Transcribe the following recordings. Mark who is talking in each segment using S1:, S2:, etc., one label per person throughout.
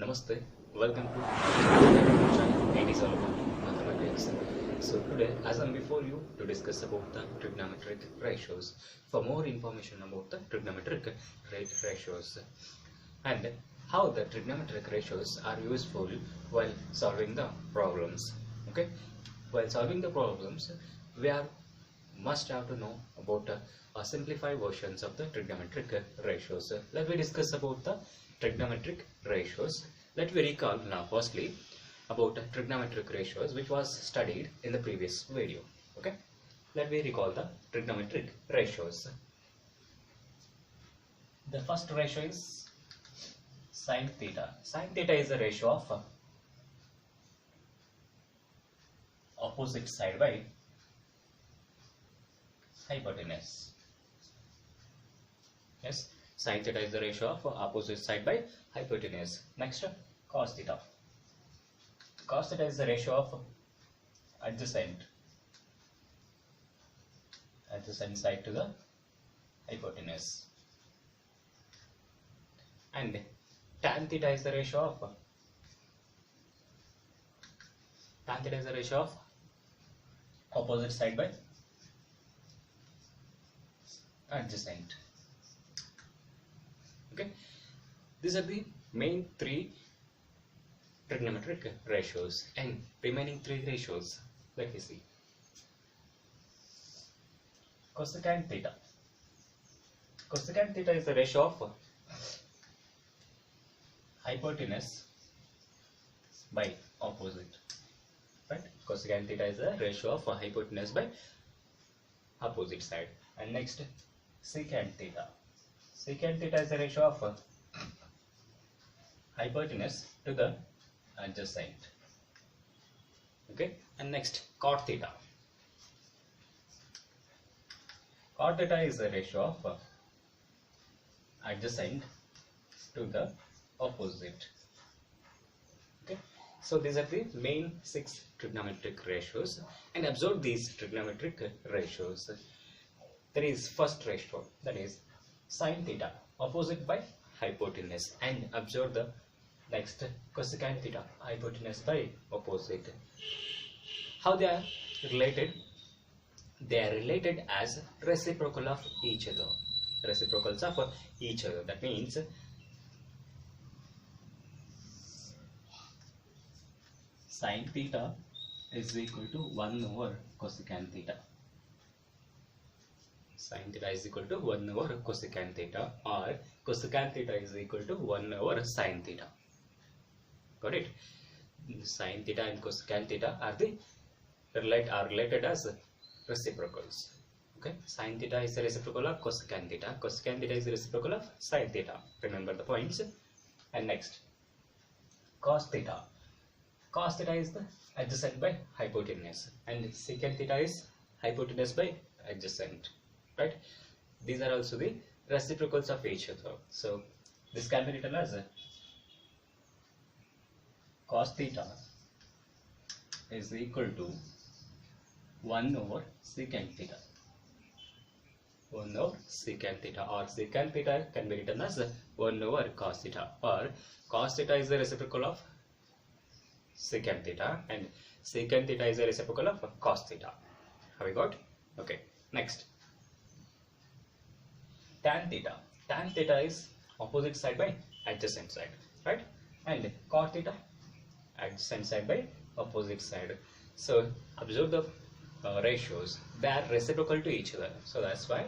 S1: Namaste, welcome to channel. It is all about mathematics. So today, as I'm before you to discuss about the trigonometric ratios. For more information about the trigonometric ratios and how the trigonometric ratios are useful while solving the problems. Okay, while solving the problems, we must have to know about simplified versions of the trigonometric ratios. Let me discuss about the trigonometric ratios. Let me recall now firstly about trigonometric ratios which was studied in the previous video. Okay, let me recall the trigonometric ratios. The first ratio is sin theta. Sin theta is the ratio of opposite side by hypotenuse. Yes, sin theta is the ratio of opposite side by hypotenuse. Next, cos theta. Cos theta is the ratio of adjacent side to the hypotenuse. And tan theta is the ratio of opposite side by adjacent. Okay, these are the main three trigonometric ratios, and remaining three ratios, let me see. Cosecant theta. Cosecant theta is the ratio of hypotenuse by opposite. Right? Cosecant theta is the ratio of hypotenuse by opposite side. And next, secant theta. Secant theta is the ratio of hypotenuse to the adjacent. Okay, and next, cot theta. Cot theta is the ratio of adjacent to the opposite. Okay, so these are the main 6 trigonometric ratios, and observe these trigonometric ratios. There is first ratio, that is sin theta, opposite by hypotenuse, and observe the next cosecant theta, hypotenuse by opposite. How they are related? They are related as reciprocal of each other. Reciprocals of each other. That means sin theta is equal to 1 over cosecant theta. Sin theta is equal to 1 over cosecant theta, or cosecant theta is equal to 1 over sin theta. Got it? Sin theta and cosecant theta are related as reciprocals. Okay, sin theta is the reciprocal of cosecant theta. Cosecant theta is the reciprocal of sin theta. Remember the points. And next, cos theta. Cos theta is the adjacent by hypotenuse, and secant theta is hypotenuse by adjacent. Right? These are also the reciprocals of each other. So this can be written as cos theta is equal to 1 over secant theta. 1 over secant theta, or secant theta can be written as 1 over cos theta, or cos theta is the reciprocal of secant theta, and secant theta is the reciprocal of cos theta. Have we got? Okay. Next, tan theta. Tan theta is opposite side by adjacent side, right? And cot theta, adjacent side by opposite side. So observe the ratios. They are reciprocal to each other. So that's why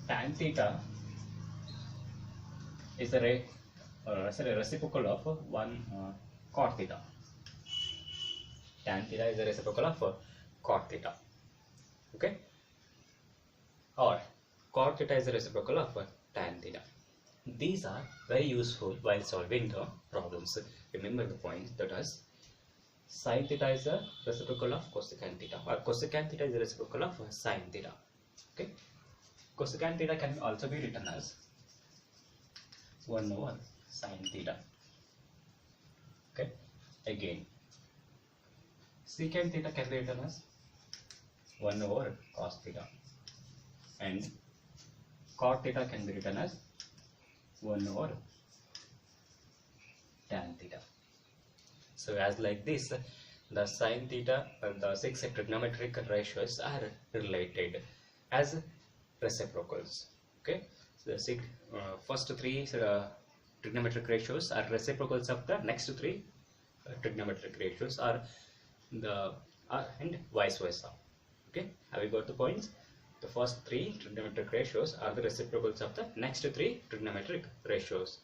S1: tan theta is the reciprocal of 1 cot theta. Tan theta is the reciprocal of cot theta. Okay, or cot theta is the reciprocal of tan theta. These are very useful while solving the problems. Remember the point, that is sin theta is the reciprocal of cosecant theta, or cosecant theta is the reciprocal of sin theta. Okay, cosecant theta can also be written as 1 over sin theta. Okay, again secant theta can be written as 1 over cos theta, and cot theta can be written as 1 over tan theta. So as like this, the sin theta and the 6 trigonometric ratios are related as reciprocals. Okay, so the first three trigonometric ratios are reciprocals of the next three trigonometric ratios are the and vice versa. Okay, have you got the points? The first three trigonometric ratios are the reciprocals of the next three trigonometric ratios.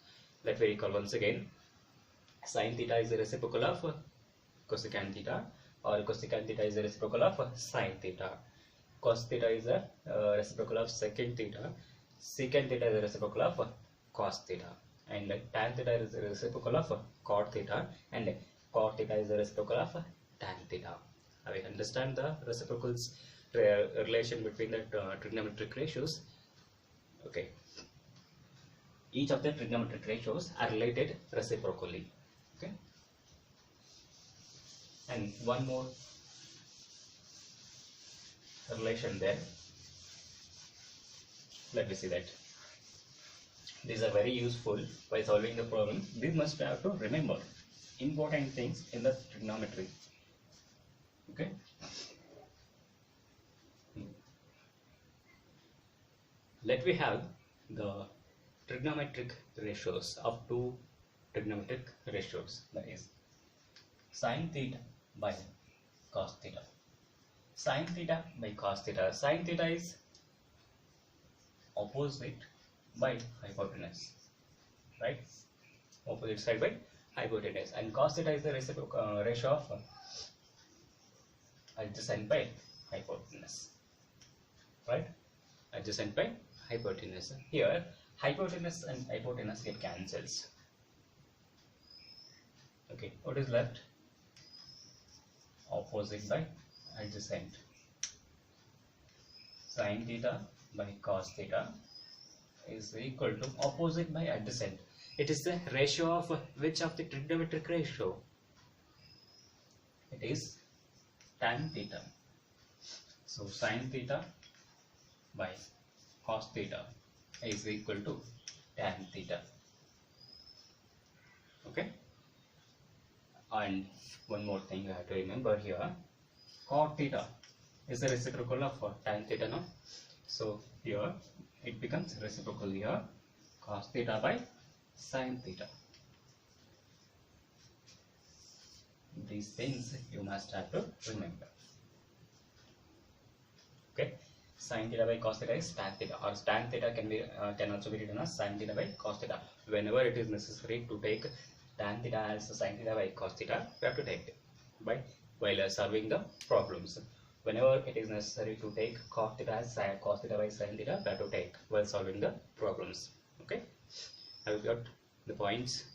S1: Let me recall once again. Sin theta is the reciprocal of cosecant theta, or cosecant theta is the reciprocal of sin theta. Cos theta is the reciprocal of secant theta. Secant theta is the reciprocal of cos theta, and tan theta is the reciprocal of cot theta, and cot theta is the reciprocal of tan theta. Now we understand the reciprocals relation between the trigonometric ratios. Okay, each of the trigonometric ratios are related reciprocally. Okay, and one more relation there. Let me see that. These are very useful while solving the problem. These must have to remember important things in the trigonometry. Okay. Let me have the trigonometric ratios of two trigonometric ratios, that is sin theta by cos theta. Sin theta by cos theta. Sin theta is opposite by hypotenuse, right? Opposite side by hypotenuse, and cos theta is the reciprocal ratio of adjacent by hypotenuse, right? Adjacent by hypotenuse. Here hypotenuse and hypotenuse get cancels. Okay, what is left? Opposite by adjacent. Sin theta by cos theta is equal to opposite by adjacent. It is the ratio of which of the trigonometric ratio? It is tan theta. So sin theta by cos theta is equal to tan theta. Okay, and one more thing you have to remember here, cot theta is the reciprocal of tan theta, no? So here it becomes reciprocal here, cos theta by sin theta. These things you must have to remember. Okay, sin theta by cos theta is tan theta, or tan theta can also be written as sin theta by cos theta. Whenever it is necessary to take tan theta as sin theta by cos theta, we have to take it while solving the problems. Whenever it is necessary to take cos theta as cos theta by sin theta, we have to take while solving the problems. Okay, have you got the points?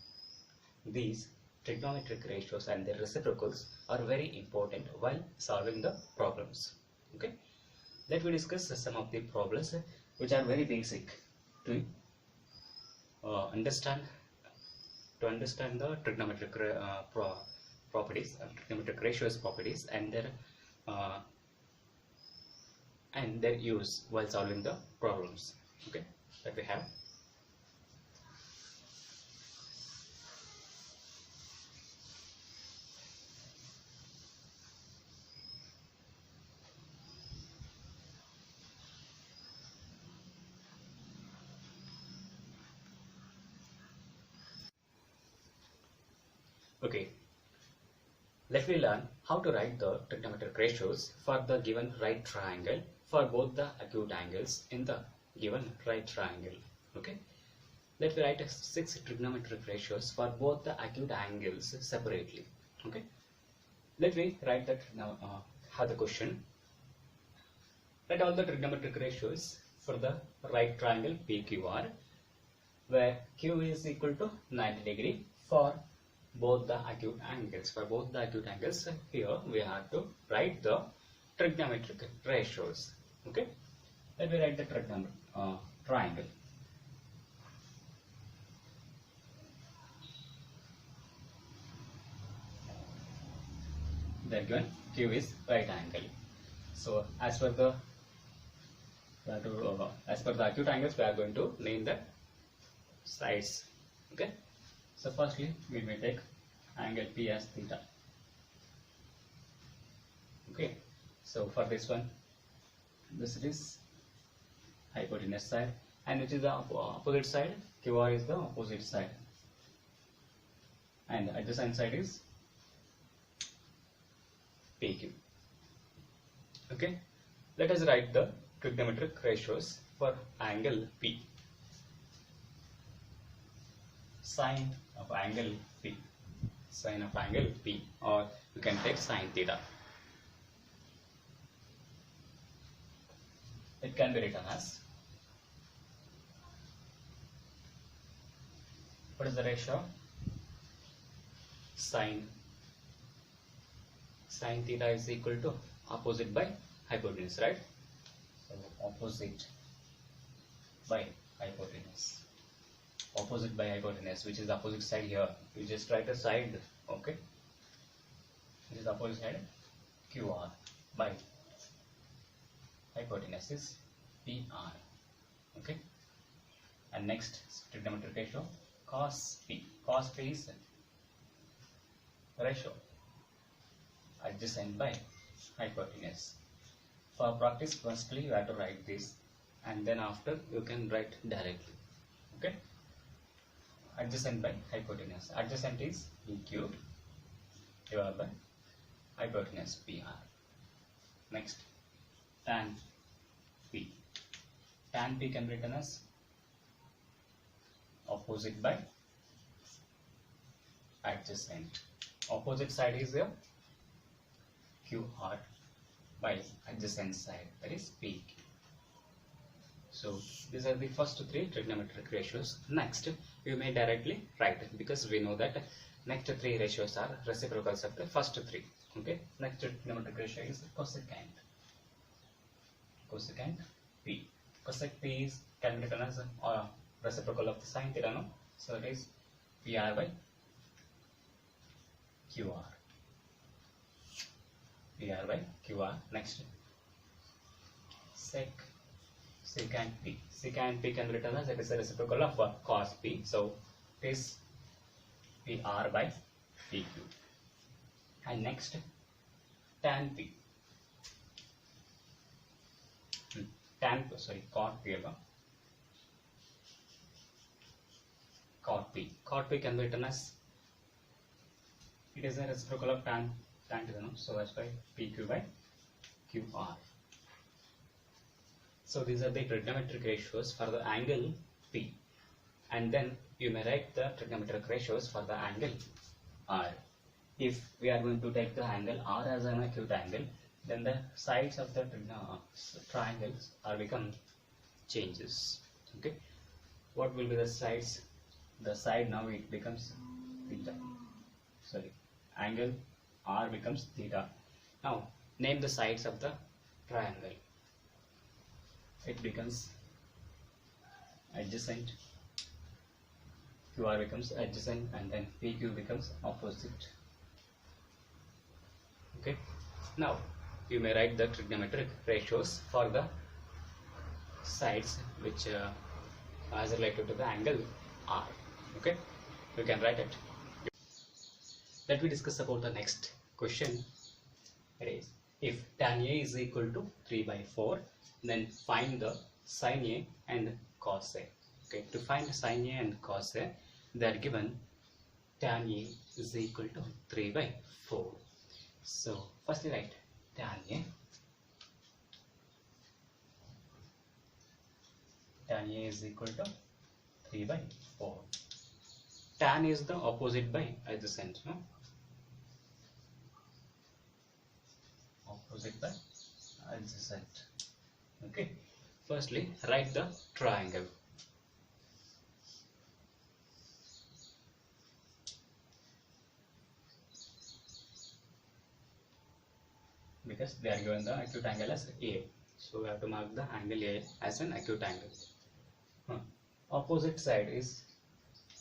S1: These trigonometric ratios and their reciprocals are very important while solving the problems. Okay, let me discuss some of the problems which are very basic to understand the trigonometric properties, trigonometric ratios properties, and their use while solving the problems. Okay, that we have. Okay, let me learn how to write the trigonometric ratios for the given right triangle for both the acute angles in the given right triangle. Okay, let me write 6 trigonometric ratios for both the acute angles separately. Okay, let me write that now. Have the question. Write all the trigonometric ratios for the right triangle PQR, where Q is equal to 90 degree for both the acute angles. For both the acute angles, here we have to write the trigonometric ratios. Okay, let me write the triangle. Then given Q is right angle. So as per the acute angles, we are going to name the sides. Okay, So firstly, we may take angle P as theta. Okay, so for this one, this is hypotenuse side, and which is the opposite side? QR is the opposite side, and adjacent side is PQ. Okay, let us write the trigonometric ratios for angle P. Sine of angle P, sine of angle P, or you can take sine theta. It can be written as, what is the ratio? Sine theta is equal to opposite by hypotenuse, right? So opposite by hypotenuse. Opposite by hypotenuse, which is the opposite side here. You just write a side, okay? Which is the opposite side, QR by hypotenuse is PR, okay? And next, trigonometric ratio, cos P. Cos P is ratio adjacent by hypotenuse. For practice, firstly you have to write this, and then after you can write directly, okay? Adjacent by hypotenuse. Adjacent is PQ divided by hypotenuse PR. Next, tan P. Tan P can be written as opposite by adjacent. Opposite side is your QR by adjacent side, that is PQ. So these are the first three trigonometric ratios. Next, you may directly write it, because we know that next three ratios are reciprocals of the first three. Okay. Next trigonometric ratio is cosecant. Cosecant P. Cosec P is can be written as reciprocal of the sine theta, no? So it is PR by QR. PR by QR. Next, secant P. Secant P can be written as, it is a reciprocal of cos P. So it is PR by PQ. And next, tan P. Cot P. Cot P. Cot P can be written as, it is a reciprocal of tan theta, no? So that's why PQ by QR. So these are the trigonometric ratios for the angle P, and then you may write the trigonometric ratios for the angle R. If we are going to take the angle R as an acute angle, then the sides of the triangles are become changes. Okay, what will be the sides? The side now it becomes theta. Sorry, angle R becomes theta. Now name the sides of the triangle. It becomes adjacent. QR becomes adjacent, and then PQ becomes opposite. Okay. Now you may write the trigonometric ratios for the sides which as related to the angle R. Okay, you can write it. Let me discuss about the next question. It is, if tan A is equal to 3 by 4, then find the sin A and cos A. Okay, to find sin A and cos A, they are given tan A is equal to 3 by 4. So firstly write tan A. Tan A is equal to 3 by 4. Tan is the opposite by adjacent, no? Opposite by adjacent. Okay. Firstly, write the triangle. Because they are given the acute angle as A. So we have to mark the angle A as an acute angle. Opposite side is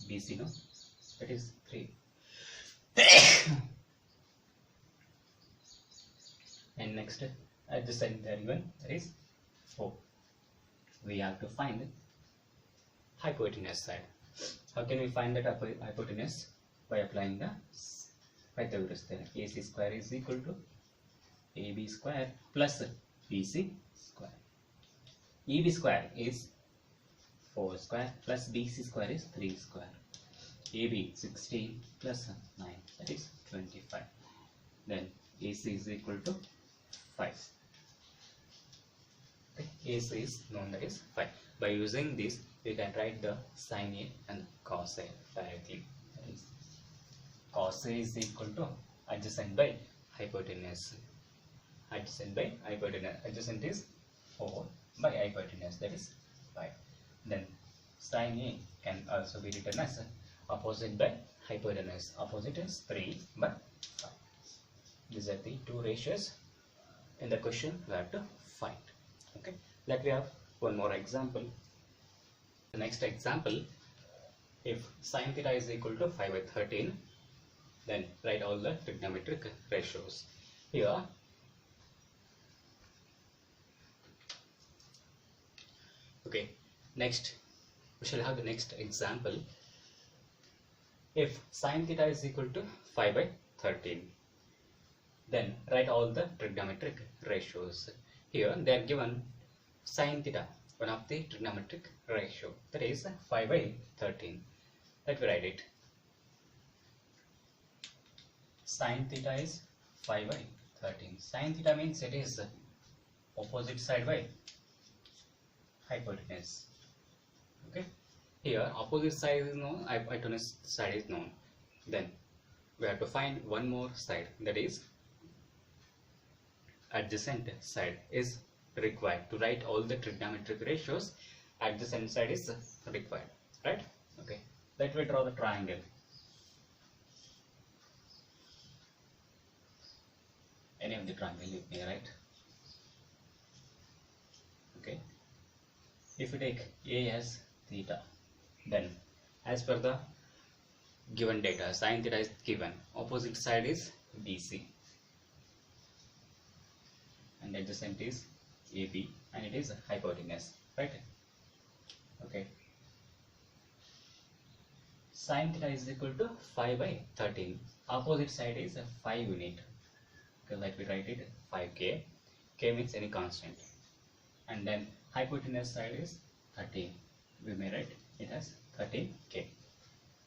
S1: BC, no? It is 3. And next, adjacent they are given, that is 4. We have to find hypotenuse side. How can we find that hypotenuse? By applying the Pythagoras theorem. AC square is equal to AB square plus BC square. EB square is 4 square plus BC square is 3 square. AB 16 plus 9, that is 25. Then AC is equal to 5. Okay. AC is known, that is 5. By using this, we can write the sin A and cos A directly. That is, cos A is equal to adjacent by hypotenuse. Adjacent by hypotenuse. Adjacent is 4 by hypotenuse, that is 5. Then sin A can also be written as opposite by hypotenuse. Opposite is 3 by 5. These are the two ratios in the question we have to find. Okay. Let me have one more example. The next example, if sin theta is equal to 5 by 13, then write all the trigonometric ratios. Here, okay, next we shall have the next example. If sin theta is equal to 5 by 13, then write all the trigonometric ratios. Here they are given sin theta, one of the trigonometric ratio, that is 5 by 13. Let me write it. Sin theta is 5 by 13. Sin theta means it is opposite side by hypotenuse. Okay. Here opposite side is known, hypotenuse side is known. Then we have to find one more side, that is adjacent side is required. To write all the trigonometric ratios, adjacent side is required, right? Okay, let me draw the triangle. Any of the triangle you may write. Okay, if you take A as theta, then as per the given data, sin theta is given, opposite side is BC, and adjacent is AB, and it is hypotenuse, right? Okay, sin theta is equal to 5 by 13. Opposite side is 5 unit. Okay, let me write it 5k. K means any constant, and then hypotenuse side is 13. We may write it as 13k.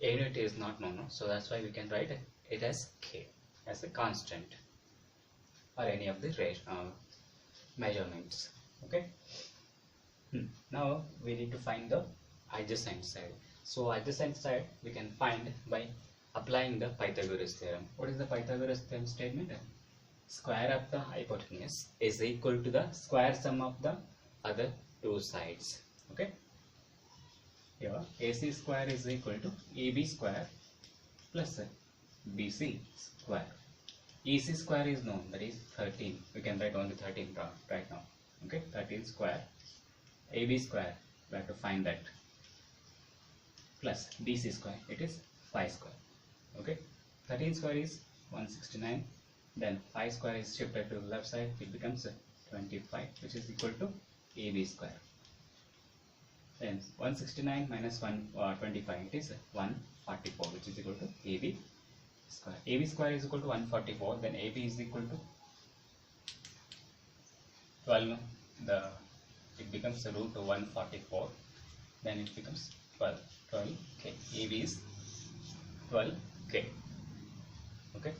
S1: A unit is not known, so that's why we can write it as k as a constant, or any of the measurements. Okay. Now we need to find the adjacent side. So adjacent side we can find by applying the Pythagoras theorem. What is the Pythagoras theorem statement? Square of the hypotenuse is equal to the square sum of the other two sides. Okay. Here AC square is equal to AB square plus BC square. EC square is known, that is 13. We can write only 13 right now. Okay, 13 square. AB square, we have to find that, plus BC square, it is 5 square. Okay, 13 square is 169. Then 5 square is shifted to the left side, it becomes 25, which is equal to AB square. Then 169 minus 125, it is 144, which is equal to AB square. AB square is equal to 144, then AB is equal to 12. It becomes a root of 144, then it becomes 12k. AB is 12k. Okay.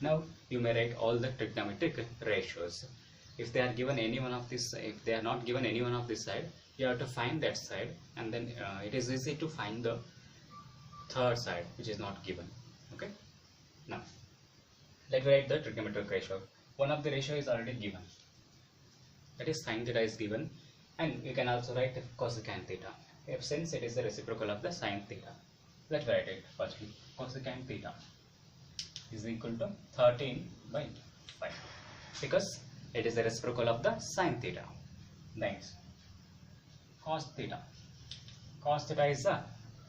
S1: Now you may write all the trigonometric ratios. If they are given any one of this, if they are not given any one of this side, you have to find that side, and then it is easy to find the third side which is not given. Okay. Now let me write the trigonometric ratio. One of the ratio is already given, that is sin theta is given, and you can also write cosecant theta, if since it is the reciprocal of the sin theta. Let's write it firstly. Cosecant theta is equal to 13 by 5, because it is the reciprocal of the sin theta. Next, cos theta. Cos theta is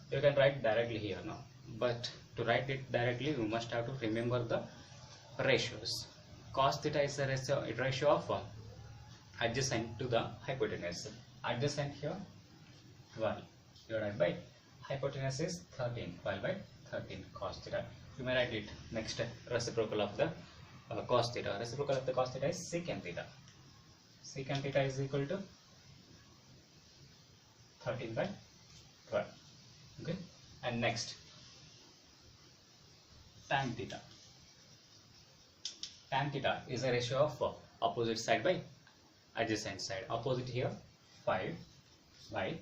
S1: you can write directly here now, but to write it directly you must have to remember the ratios. Cos theta is a ratio of adjacent to the hypotenuse. Adjacent here 12, divided by hypotenuse is 13, 12 by 13 cos theta. You may write it next reciprocal of the cos theta. Reciprocal of the cos theta is secant theta. Secant theta is equal to 13 by 12. Okay, and next tan theta. Tan theta is a ratio of opposite side by adjacent side. Opposite here 5 by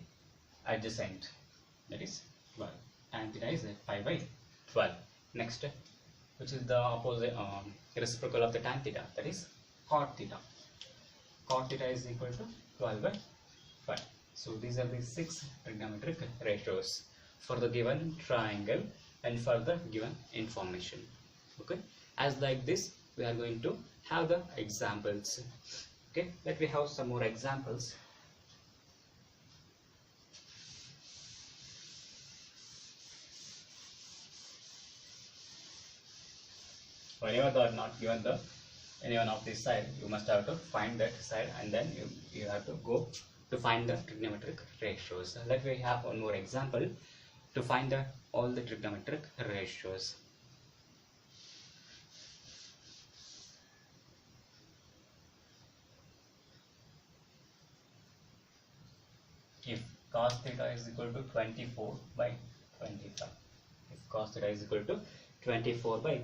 S1: adjacent, that is 12. Tan theta is 5 by 12. Next, which is the opposite reciprocal of the tan theta, that is cot theta. Cot theta is equal to 12 by 5. So these are the 6 trigonometric ratios for the given triangle and for the given information. Okay, as like this we are going to have the examples. Okay, let me have some more examples. Whenever they are not given the any one of this side, you must have to find that side, and then you have to go to find the trigonometric ratios. Let me have one more example to find all the trigonometric ratios. If cos theta is equal to 24 by 25, if cos theta is equal to 24 by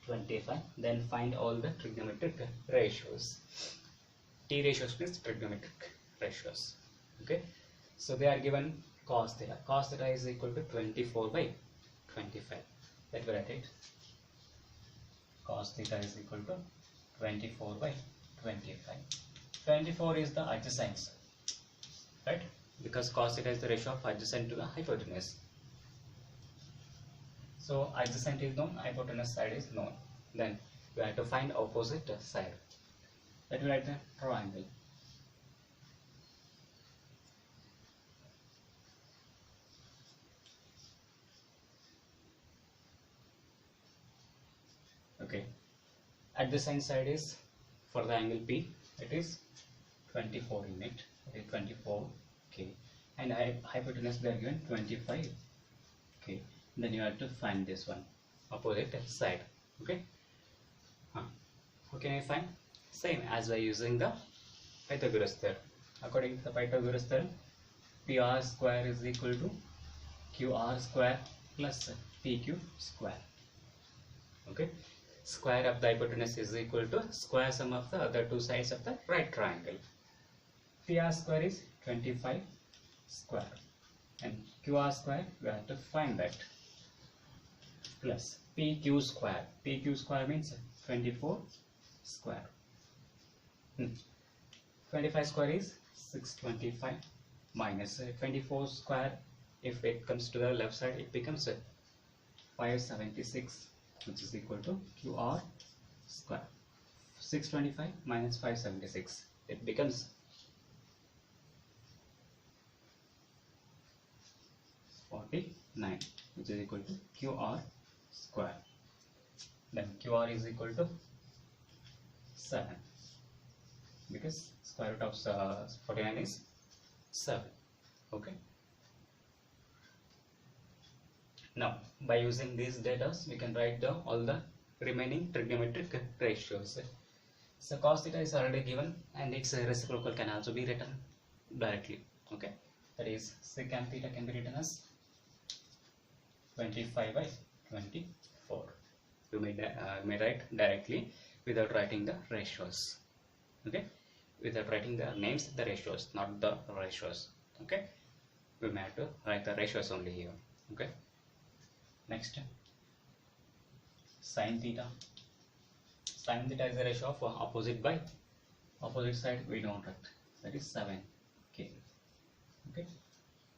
S1: 25, then find all the trigonometric ratios. T ratios means trigonometric ratios. Okay, so they are given cos theta. Cos theta is equal to 24 by 25. Let me write it. Cos theta is equal to 24 by 25. 24 is the adjacent side, right? Because cos theta is the ratio of adjacent to the hypotenuse. So adjacent is known, hypotenuse side is known. Then we have to find opposite side. Let me write the triangle. Okay, adjacent side is for the angle P, it is 24 unit, it is 24. Okay, and hypotenuse they are given 25. Okay, then you have to find this one, opposite side. Okay, how can I find? Same as by using the Pythagoras theorem. According to the Pythagoras theorem, PR square is equal to QR square plus PQ square. Okay, square of the hypotenuse is equal to square sum of the other two sides of the right triangle. PR square is 25 square, and QR square we have to find that, plus PQ square. PQ square means 24 square. 25 square is 625 minus 24 square. If it comes to the left side, it becomes 576, which is equal to QR square. 625 minus 576, it becomes 49, which is equal to QR square. Then QR is equal to 7, because square root of 49 is 7. Okay. Now by using these data, we can write down all the remaining trigonometric ratios. So cos theta is already given, and its reciprocal can also be written directly. Okay, that is secant theta can be written as 25 by 24. You may write directly without writing the ratios. Okay, without writing the names, the ratios, not the ratios. Okay, we may have to write the ratios only here. Okay, next, sin theta. Sin theta is the ratio of opposite by opposite side. We don't write, that is 7. Okay, okay,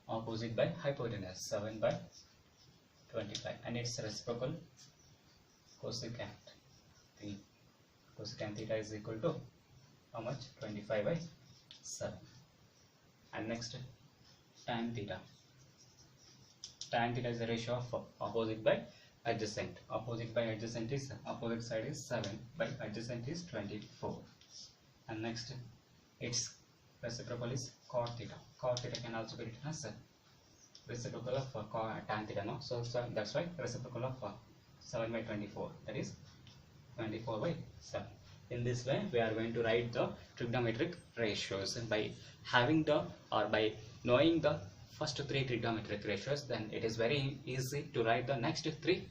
S1: opposite by hypotenuse, 7 by 25, and its reciprocal cosecant. The cosecant theta is equal to how much? 25 by 7. And next, tan theta. Tan theta is the ratio of opposite by adjacent. Opposite by adjacent is, opposite side is 7 by adjacent is 24. And next, its reciprocal is cot theta. Cot theta can also be written as reciprocal of tan theta, no? So that's why reciprocal of 7 by 24, that is 24 by 7. In this way, we are going to write the trigonometric ratios by having the or by knowing the first 3 trigonometric ratios. Then it is very easy to write the next 3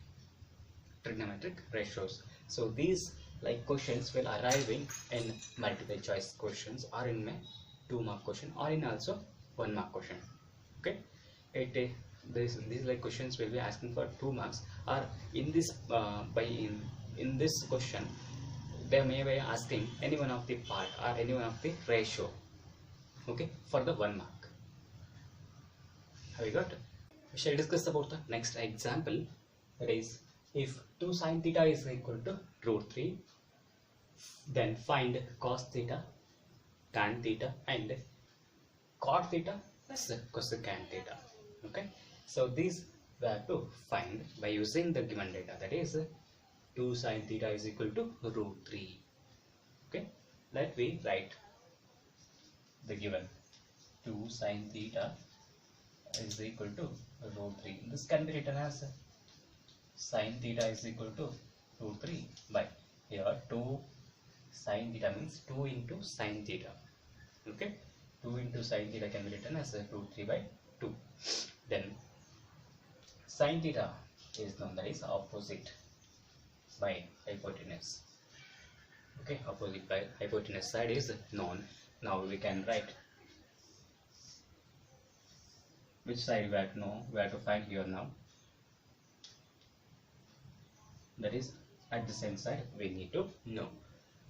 S1: trigonometric ratios. So these like questions will arrive in multiple choice questions or in a 2-mark question or in also 1-mark question. Okay, these like questions will be asking for 2 marks, or in this in this question they may be asking any one of the part or any one of the ratio, okay, for the 1 mark. Have you got? We shall discuss about the next example. That is, if 2 sin theta is equal to root 3, then find cos theta, tan theta and cot theta plus cosecant theta. Okay, so these we have to find by using the given data, that is 2 sin theta is equal to root 3. Okay, let me write the given 2 sin theta is equal to root 3. This can be written as sin theta is equal to root 3 by here 2 sin theta means 2 into sin theta. Okay, 2 into sin theta can be written as root 3 by 2. Then sin theta is known, that is opposite by hypotenuse. Okay, opposite by hypotenuse side is known. Now we can write which side we have to know, we have to find here now. That is adjacent side we need to know.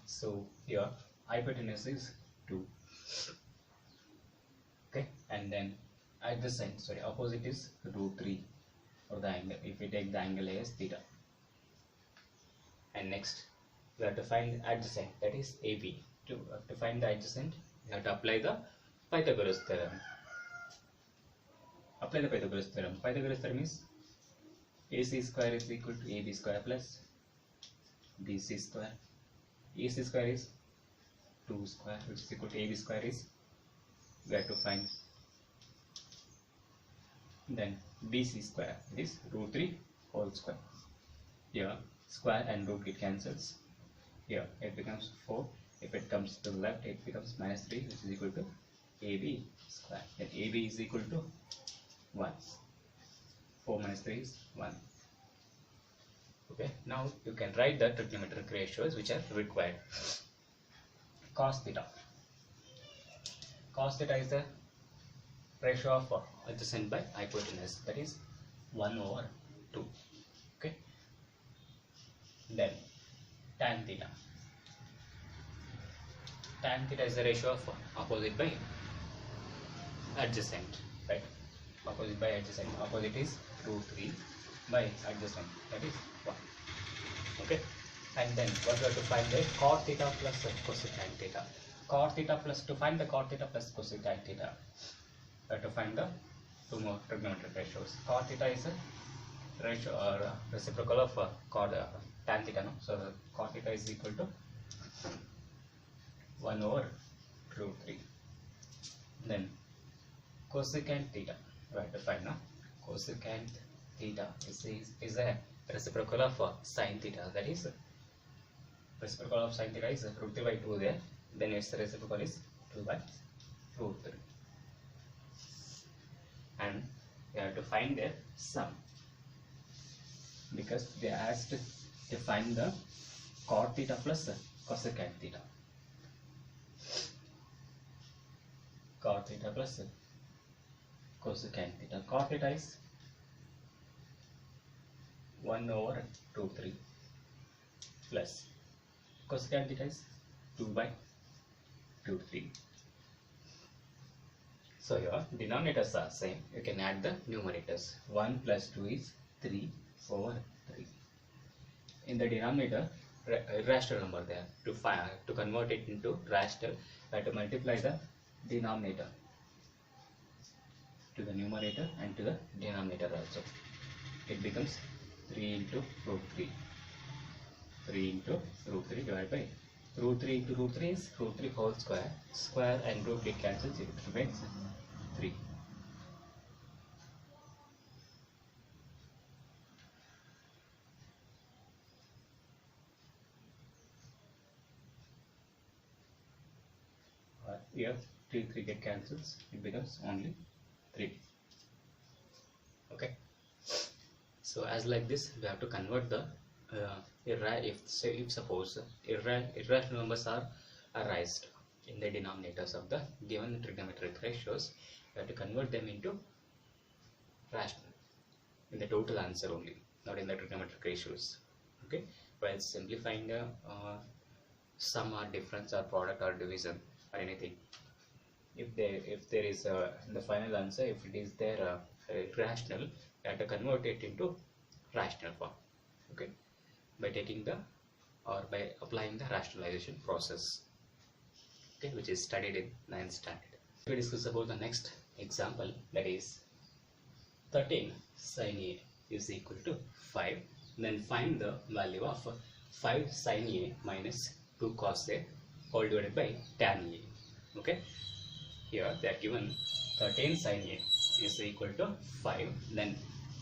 S1: So here hypotenuse is 2. Okay, and then adjacent, sorry, opposite is root 3 for the angle, if we take the angle as theta. And next we have to find adjacent, that is AB. To find the adjacent, we have to apply the Pythagoras theorem. Apply the Pythagoras theorem. Pythagoras theorem is AC square is equal to AB square plus BC square. AC square is 2 square, which is equal to AB square is, we have to find, then BC square, it is root 3 whole square. Here square and root get cancels. Here it becomes 4. If it comes to the left, it becomes minus 3, which is equal to AB square. Then AB is equal to 1. 4 minus 3 is 1. Okay, now you can write the trigonometric ratios which are required. Cos theta. Cos theta is the ratio of adjacent by hypotenuse, that is 1 over 2. Okay. Then tan theta. Tan theta is the ratio of opposite by adjacent, right? Opposite by adjacent. Opposite is root 3 by adjacent, that is 1. Okay. And then what we have to find is cot theta plus cosecant theta. Cot theta plus, to find the cot theta plus cosecant theta, we have to find the 2 more trigonometric ratios. Cot theta is a ratio or reciprocal of cot tan theta, no? So cot theta is equal to 1 over root 3. Then cosecant theta, we have to find, no? Cosecant theta is a reciprocal of sin theta, that is reciprocal of sin theta is root 3 by 2 there, then its reciprocal is 2 by root 3. And we have to find their sum, because they asked to find the cot theta plus cosecant theta. Cot theta plus cosecant theta. Cot theta is 1 over root 3 plus cosecant theta is 2 by root 3. So your denominators are same. You can add the numerators. 1 plus 2 is 3 over 3. In the denominator, rational number there. To convert it into rational, we have to multiply the denominator to the numerator and to the denominator also. It becomes 3 into root 3. 3 into root 3 divided by root 3 into root 3 is root 3 whole square. Square and root get cancelled, it remains 3. here 3 get cancels, it becomes only 3. Okay, so as like this we have to convert the if suppose irrational numbers are raised in the denominators of the given trigonometric ratios, we have to convert them into rational in the total answer only, not in the trigonometric ratios. Okay, while simplifying the sum or difference or product or division or anything, if there is the final answer, if it is there rational, you have to convert it into rational form. Okay, by taking the or by applying the rationalization process, okay, which is studied in 9th standard. We discuss about the next example, that is 13 sin A is equal to 5. Then find the value of 5 sin A minus 2 cos A all divided by tan A. Okay, here they are given 13 sin A is equal to 5. Then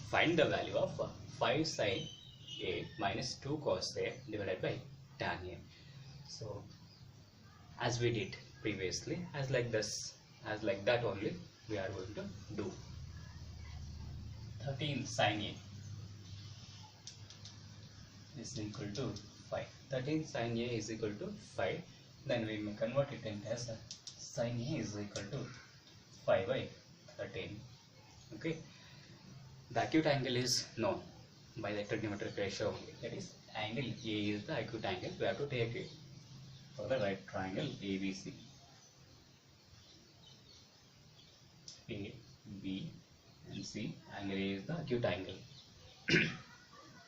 S1: find the value of 5 sin A minus 2 cos A divided by tan A. So as we did previously, as like that only we are going to do. 13 sin A is equal to 5. 13 sin A is equal to 5. Then we may convert it into as sin A is equal to 5 by 13. Okay, the acute angle is known by the trigonometric ratio only. That is, angle A is the acute angle. We have to take it for the right triangle ABC. A, B and C, angle A is the acute angle.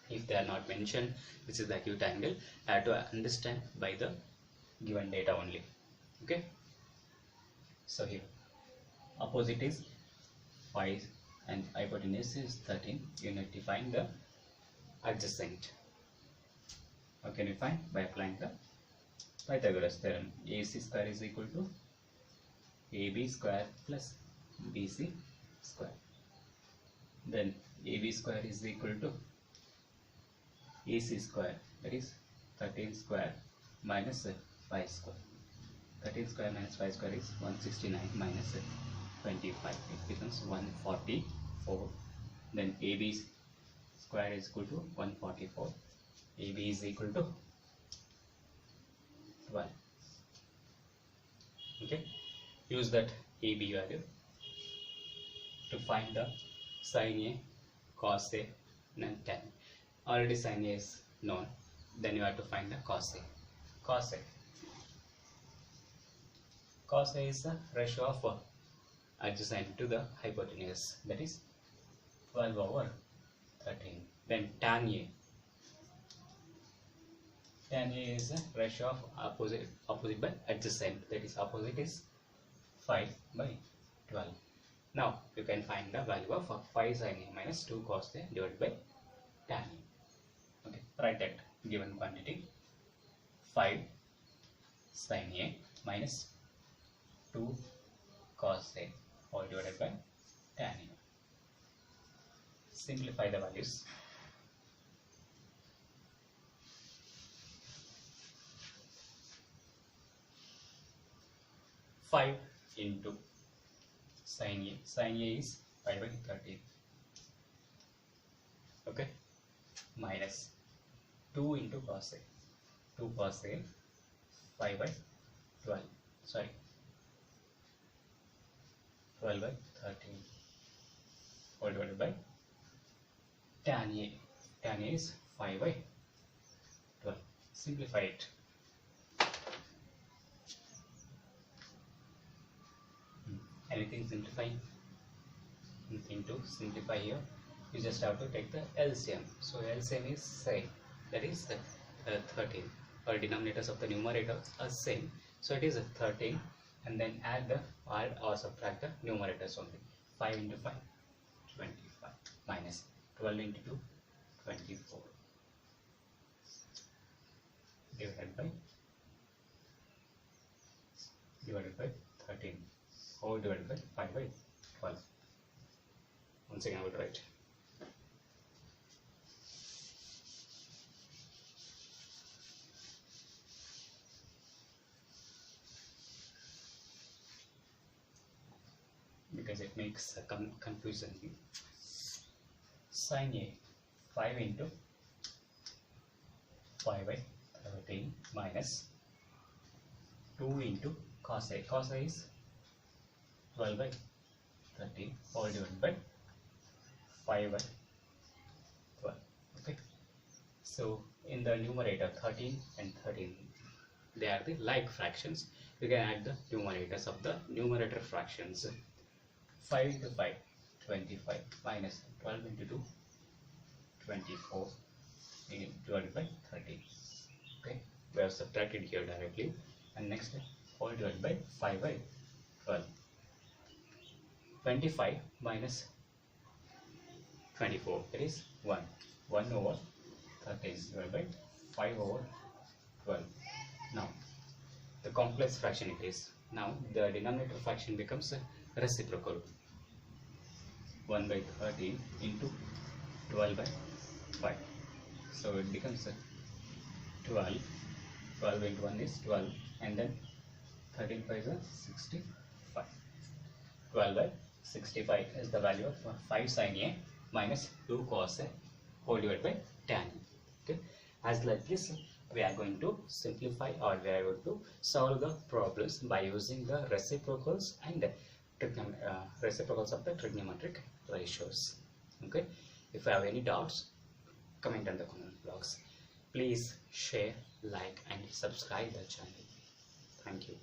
S1: If they are not mentioned which is the acute angle, I have to understand by the given data only. Okay, so here opposite is 5 and hypotenuse is 13. You need to find the adjacent. How can you find? By applying the Pythagoras theorem. AC square is equal to AB square plus BC square. Then AB square is equal to AC square, that is 13 square minus 5 square. 13 square minus 5 square is 169 minus 25. It becomes 144. Then AB square is equal to 144. AB is equal to 12. Okay, use that AB value to find the sin A, cos A and tan. Already sin A is known, then you have to find the cos A. Cos A is the ratio of adjacent to the hypotenuse, that is 12 over 13. Then tan A is the ratio of opposite by adjacent, that is opposite is 5 by 12. Now you can find the value of 5 sin A minus 2 cos A divided by tan A. Okay, write that given quantity 5 sin A minus 2 cos A all divided by tan A. Simplify the values. 5 into sin A. Sin A is 5 by 13. Okay, minus 2 into cos A. 2 cos A 5 by 12. Sorry, 12 by 13 all divided by tan A. Tan A is 5 by 12. Simplify it. Anything simplifying? Nothing to simplify here. You just have to take the LCM. So LCM is same, that is 13. Or denominators of the numerator are same. So it is 13, and then add or subtract the numerators only. 5 into 5, 25, minus 12 into 2, 24, divided by 13, all divided by 5 by 12. Once again I would write. otherwise it makes confusion. Sin A 5 into 5 by 13 minus 2 into cos A. Cos A is 12 by 13 all divided by 5 by 12. Okay. So in the numerator 13 and 13, they are the like fractions. We can add the numerators of the numerator fractions. 5 into 5, 25 minus 12 into 2, 24 divided by 30. Okay, we have subtracted here directly, and next all divided by 5 by 12. 25 minus 24, that is 1. 1 over 13 divided by 5 over 12. Now the complex fraction it is. Now the denominator fraction becomes reciprocal. 1 by 13 into 12 by 5. So it becomes 12. 12 into 1 is 12, and then 13 5 is 65. 12 by 65 is the value of 5 sin A minus 2 cos A whole divided by tan. Okay, as like this we are going to simplify, or we are going to solve the problems by using the reciprocals and reciprocals of the trigonometric ratios. Okay, if you have any doubts, comment on the comment box. Please share, like and subscribe the channel. Thank you.